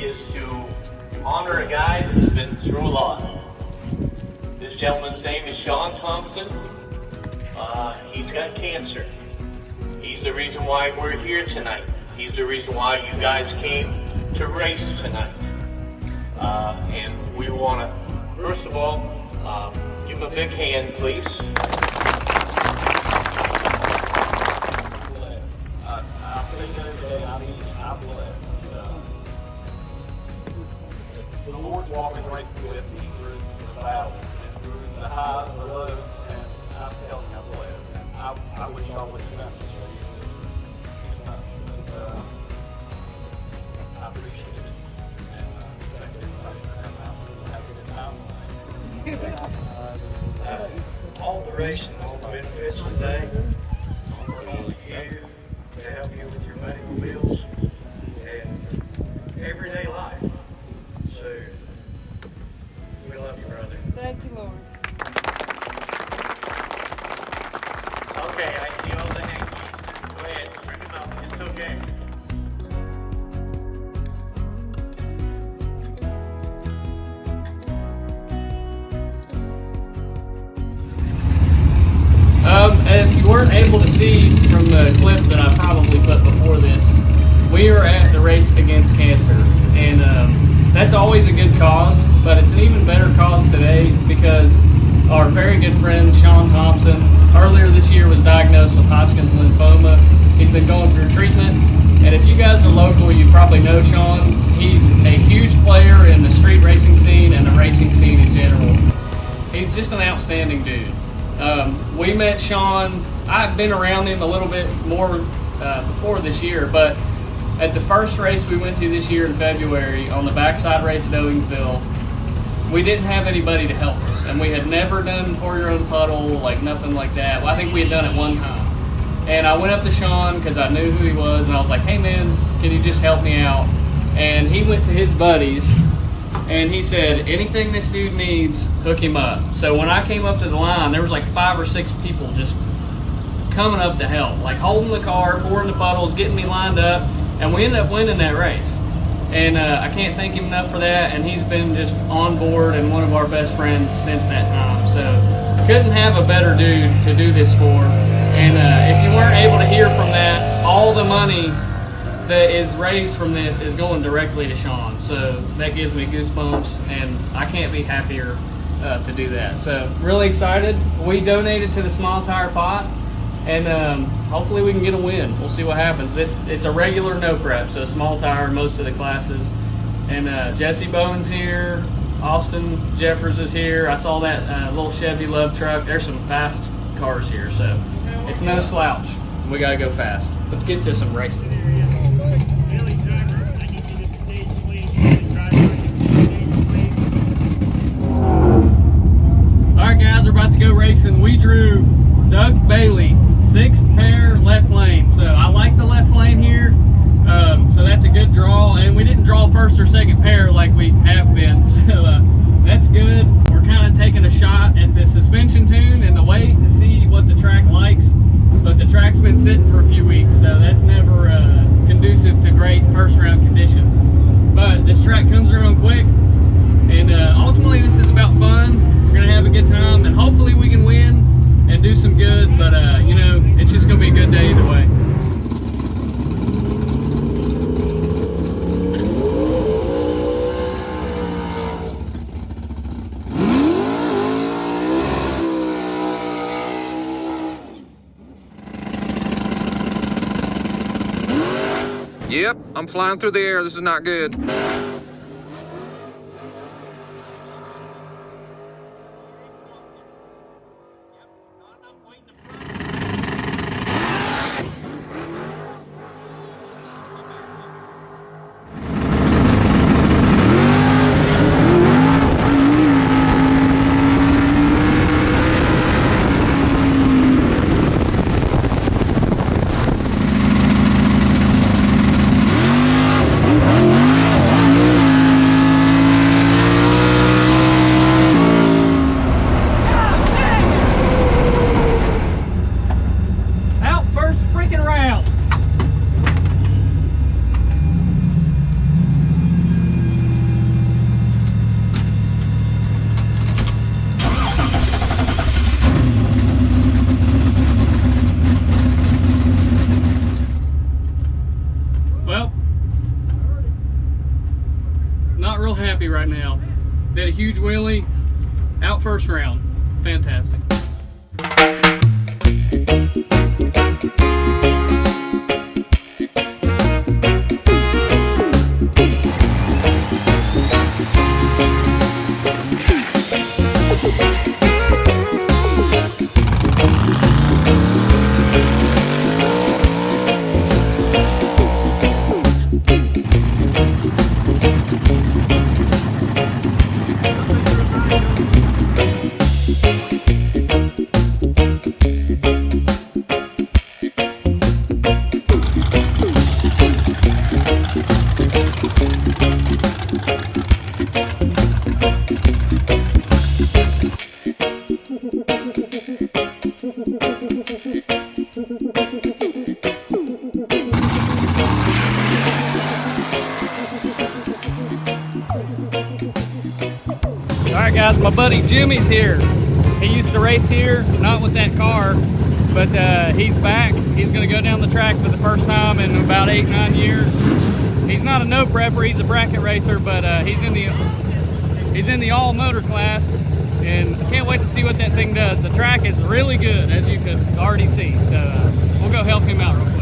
is to honor a guy that's been through a lot. This gentleman's name is Shawn Thompson. He's got cancer. He's the reason why we're here tonight. He's the reason why you guys came to race tonight. And we want to, first of all, give him a big hand, please. The Lord's walking right with me through the valley and through the highs and the lows, and I'm telling you, I'm blessed. And I wish y'all would have done this for you. I appreciate it. And thank everybody for coming out. We'll have a good time. All the racing, all the benefits today, for all of you to help you with your medical bills and everyday life. So, we love you, brother. Thank you, Lord. Okay, I see all the hankies. Go ahead, bring them out. It's okay. If you weren't able to see from the clip that I probably put before this, we are at the Race Against Cancer, and that's always a good cause, but it's an even better cause today because our very good friend Shawn Thompson earlier this year was diagnosed with Hodgkin's lymphoma. He's been going through treatment, and if you guys are local, you probably know Shawn. He's a huge player in the street racing scene and the racing scene in general. He's just an outstanding dude. We met Shawn. I've been around him a little bit more before this year, but at the first race we went to this year in February on the backside race at Owingsville, we didn't have anybody to help us, and we had never done pour your own puddle, like nothing like that. Well, I think we had done it one time, and I went up to Shawn because I knew who he was, and I was like, hey man, can you just help me out? And he went to his buddies and he said, anything this dude needs, hook him up. So when I came up to the line, there was like 5 or 6 people just coming up to help, like holding the car, pouring the puddles, getting me lined up, and we ended up winning that race. And I can't thank him enough for that, and he's been just on board and one of our best friends since that time. So couldn't have a better dude to do this for. And if you weren't able to hear from that, all the money that is raised from this is going directly to Shawn. So that gives me goosebumps, and I can't be happier to do that. So really excited. We donated to the Small Tire Pot, and hopefully we can get a win. We'll see what happens. It's a regular no prep, so small tire most of the classes. And Jesse Bowen's here. Austin Jeffers is here. I saw that little Chevy Love truck. There's some fast cars here, so it's no slouch. We gotta go fast. Let's get to some racing. Alright guys, we're about to go racing. We drew Doug Bailey, 6th pair, left lane. So I like the left lane here. So that's a good draw. And we didn't draw first or second pair like we have been. So that's good. We're kind of taking a shot at the suspension tune and the weight to see what the track likes. But the track's been sitting for a few weeks, so that's never conducive to great first round conditions. But this track comes around quick. And ultimately this is about fun. We're gonna have a good time, and hopefully we can win and do some good, but you know, it's just gonna be a good day either way. Yep, I'm flying through the air. This is not good. happy right now. Did a huge wheelie, out first round. Fantastic. Alright guys, my buddy Jimmy's here. He used to race here, not with that car, but he's back. He's going to go down the track for the first time in about 8-9 years. He's not a no prepper, he's a bracket racer, but he's in the all motor class, and I can't wait to see what that thing does. The track is really good, as you could already see, so we'll go help him out real quick.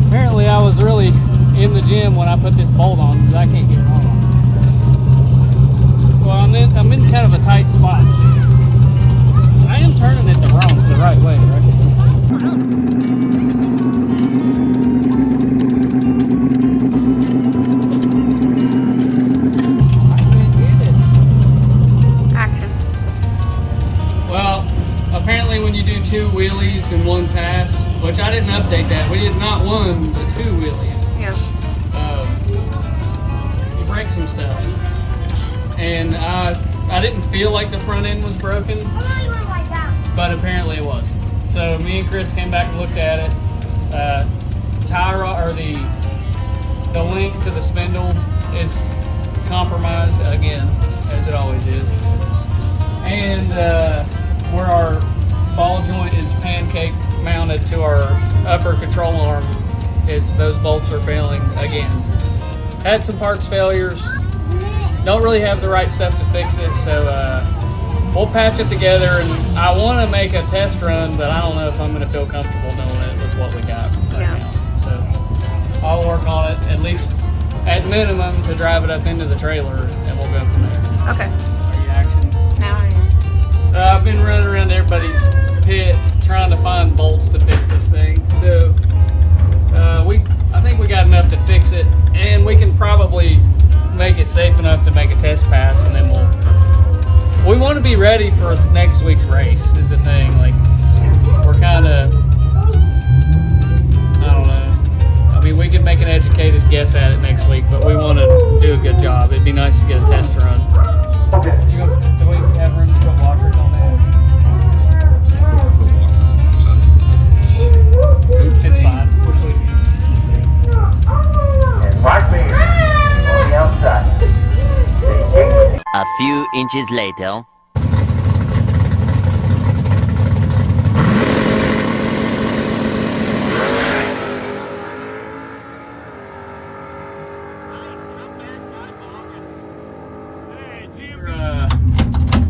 Apparently I was really in the gym when I put this bolt on, because I can't get it on. Well, I'm in kind of a tight spot. I am turning it the right way, right? Action. Well, apparently when you do 2 wheelies in one pass, which I didn't update that, we did not 1 but 2 wheelies. Yes. You break some stuff. And I didn't feel like the front end was broken, but apparently it was. So me and Chris came back and looked at it. Tie rod, or the link to the spindle is compromised again, as it always is. And where our ball joint is pancake mounted to our upper control arm, those bolts are failing again. Had some parts failures. Don't really have the right stuff to fix it, so we'll patch it together. And I want to make a test run, but I don't know if I'm going to feel comfortable doing it with what we got right now. So I'll work on it, at least at minimum, to drive it up into the trailer, and we'll go from there. Okay. Are you action? Now I am. I've been running around everybody's pit trying to find bolts to fix this thing. So I think we got enough to fix it, and we can probably make it safe enough to make a test pass, and then we want to be ready for next week's race is the thing. Like, we're kind of, I don't know. I mean, we could make an educated guess at it next week, but we want to do a good job. It'd be nice to get a test run. Okay. Do we have room to put washers on that? It's fine. We're sleeping. And right there, on the outside. A few inches later.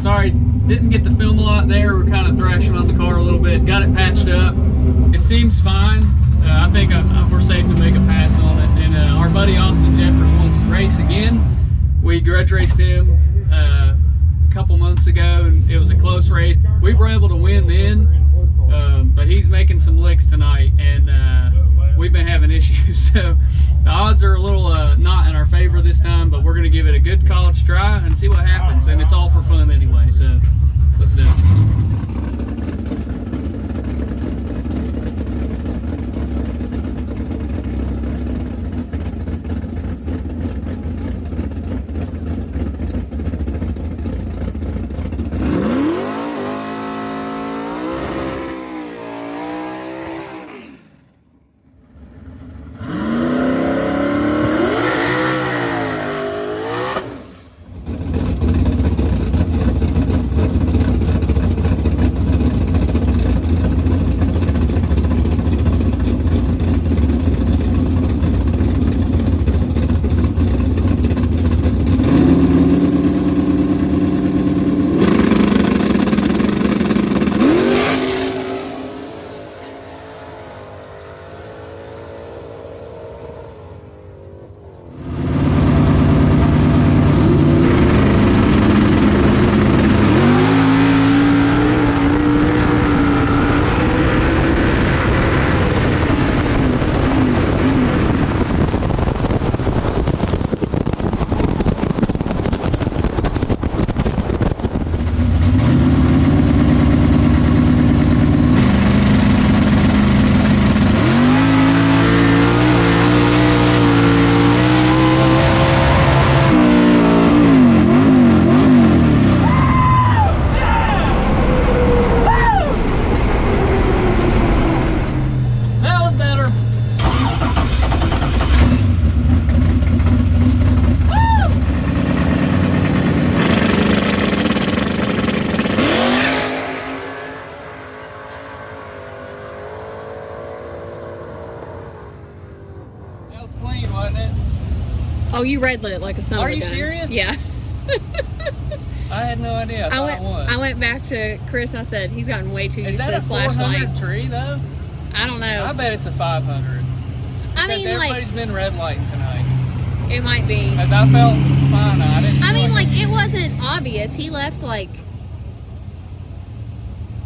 Sorry, didn't get to film a lot there. We're kind of thrashing on the car a little bit. Got it patched up. It seems fine. I think we're safe to make a pass on it. And our buddy Austin Jeffers wants to race again. We grudge raced him a couple months ago, and it was a close race. We were able to win then, but he's making some licks tonight, and we've been having issues. So the odds are a little not in our favor this time, but we're going to give it a good college try and see what happens. And it's all for fun anyway, so let's do it. clean, wasn't it? Oh, you red lit like a son of a Are you gun. serious? Yeah. I had no idea. I went back to Chris and I said, he's gotten way too Is used to that a his 400 flashlights. tree though? I don't know. I bet it's a 500. I Because mean, everybody's like, been red lighting tonight. it might be. As I felt fine, I didn't. I feel mean, like, I it wasn't obvious. He left, like,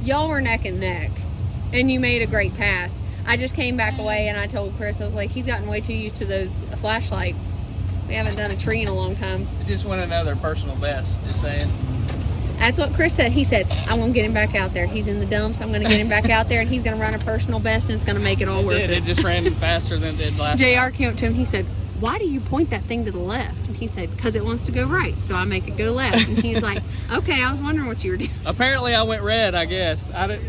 y'all were neck and neck, and you made a great pass. I just came back away, and I told Chris, I was like, he's gotten way too used to those flashlights. We haven't done a tree in a long time. It just went another personal best, just saying. That's what Chris said. He said, I'm going to get him back out there. He's in the dumps. I'm going to get him back out there, and he's going to run a personal best, and it's going to make it all worth it. It just ran faster than it did last JR time. came up to him. He said, why do you point that thing to the left? And he said, because it wants to go right, so I make it go left. And he's like, okay, I was wondering what you were doing. Apparently I went red, I guess. I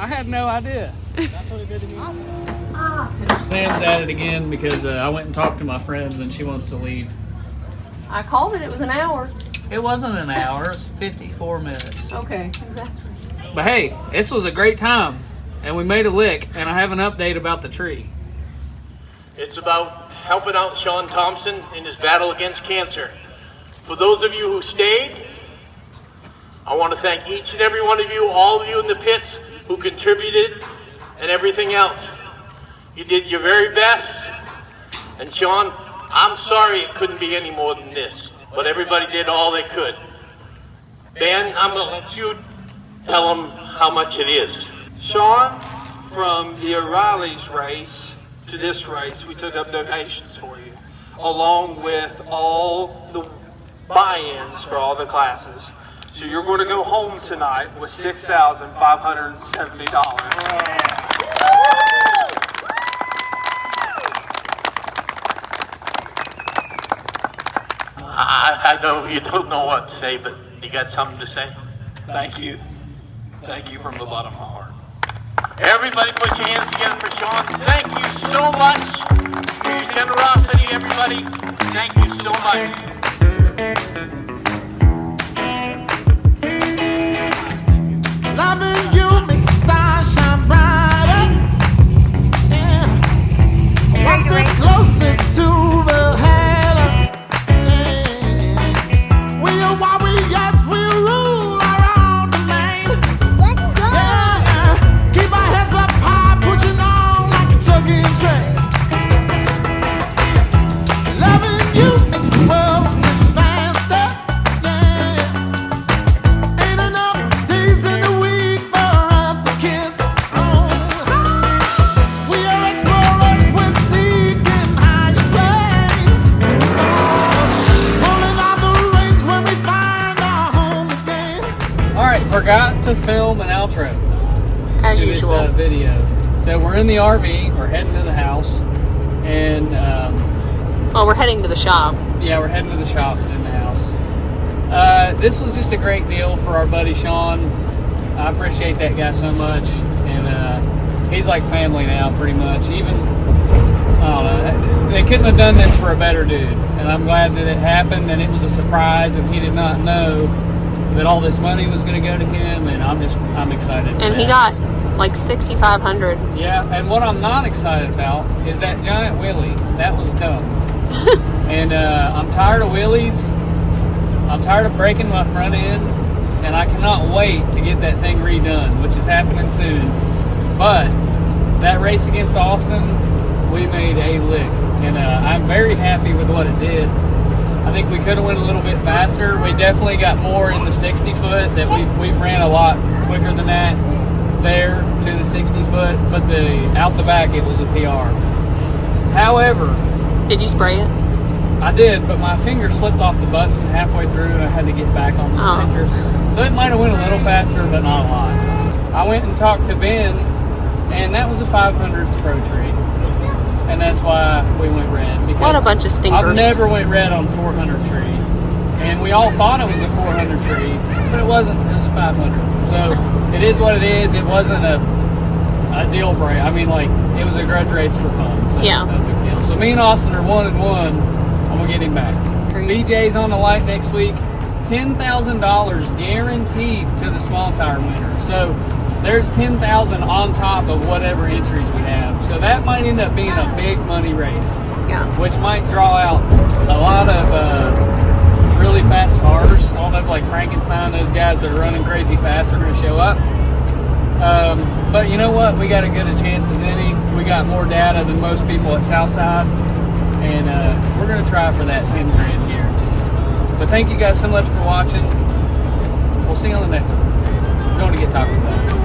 had no idea. That's what it did to me. Sam's at it again because I went and talked to my friends and she wants to leave. I called it. It was an hour. It wasn't an hour, it was 54 minutes. Okay. But hey, this was a great time. And we made a lick, and I have an update about the tree. It's about helping out Shawn Thompson in his battle against cancer. For those of you who stayed, I want to thank each and every one of you, all of you in the pits who contributed and everything else. You did your very best. And Shawn, I'm sorry it couldn't be any more than this, but everybody did all they could. Ben, I'm going to let you tell them how much it is. Shawn, from the O'Reilly's race to this race, we took up donations for you, along with all the buy-ins for all the classes. So you're going to go home tonight with $6,570. I know you don't know what to say, but you got something to say? Thank you. Thank you from the bottom of my heart. Everybody put your hands together for Shawn. Thank you so much for your generosity, everybody. Thank you so much. Loving you makes the stars shine brighter. Yeah. One step closer to the heaven. Yeah. We are warriors, we rule our own domain. Yeah. Keep our heads up high, pushing on like a trucking train. Loving you makes the world spin faster. Yeah. Ain't enough days in the week for us to kiss. Oh. We are explorers, we're seeking higher places. Pulling out the reins when we find our home again. Alright, forgot to film an outro As to this usual. video. So we're in the RV, we're heading to the house, and Well, we're heading to the shop. yeah, we're heading to the shop in the house. This was just a great deal for our buddy Shawn. I appreciate that guy so much, and he's like family now, pretty much. Even, I don't know, they couldn't have done this for a better dude, and I'm glad that it happened, and it was a surprise, and he did not know that all this money was going to go to him, and I'm excited. for And he that. got like 6,500. Yeah, and what I'm not excited about is that giant wheelie. That was dumb. And I'm tired of wheelies. I'm tired of breaking my front end, and I cannot wait to get that thing redone, which is happening soon. But that race against Austin, we made a lick, and I'm very happy with what it did. I think we could have went a little bit faster. We definitely got more in the 60 foot. That we've ran a lot quicker than that there to the 60 foot, but out the back it was a PR. However, Did you spray it? I did, but my finger slipped off the button halfway through, and I had to get back on the Oh. pictures. So it might have went a little faster, but not a lot. I went and talked to Ben, and that was a 500th pro tree, and that's why we went red. Because What a bunch of stinkers. I've never went red on 400 tree, and we all thought it was a 400 tree, but it wasn't. It was a 500. So it is what it is. It wasn't a deal break. I mean, like, it was a grudge race for fun. So Yeah. it's no big deal. So me and Austin are 1-1. I'm gonna get him back. Great. BJ's on the light next week. $10,000 guaranteed to the small tire winner. So there's 10,000 on top of whatever entries we have. So that might end up being a big money race, Yeah. which might draw out a lot of really fast cars. I don't know if like Frankenstein, those guys that are running crazy fast are going to show up. But you know what? We got as good a chance as any. We got more data than most people at Southside, and we're going to try for that 10 grand guarantee. But thank you guys so much for watching. We'll see you on the next one. We're going to get talking about it.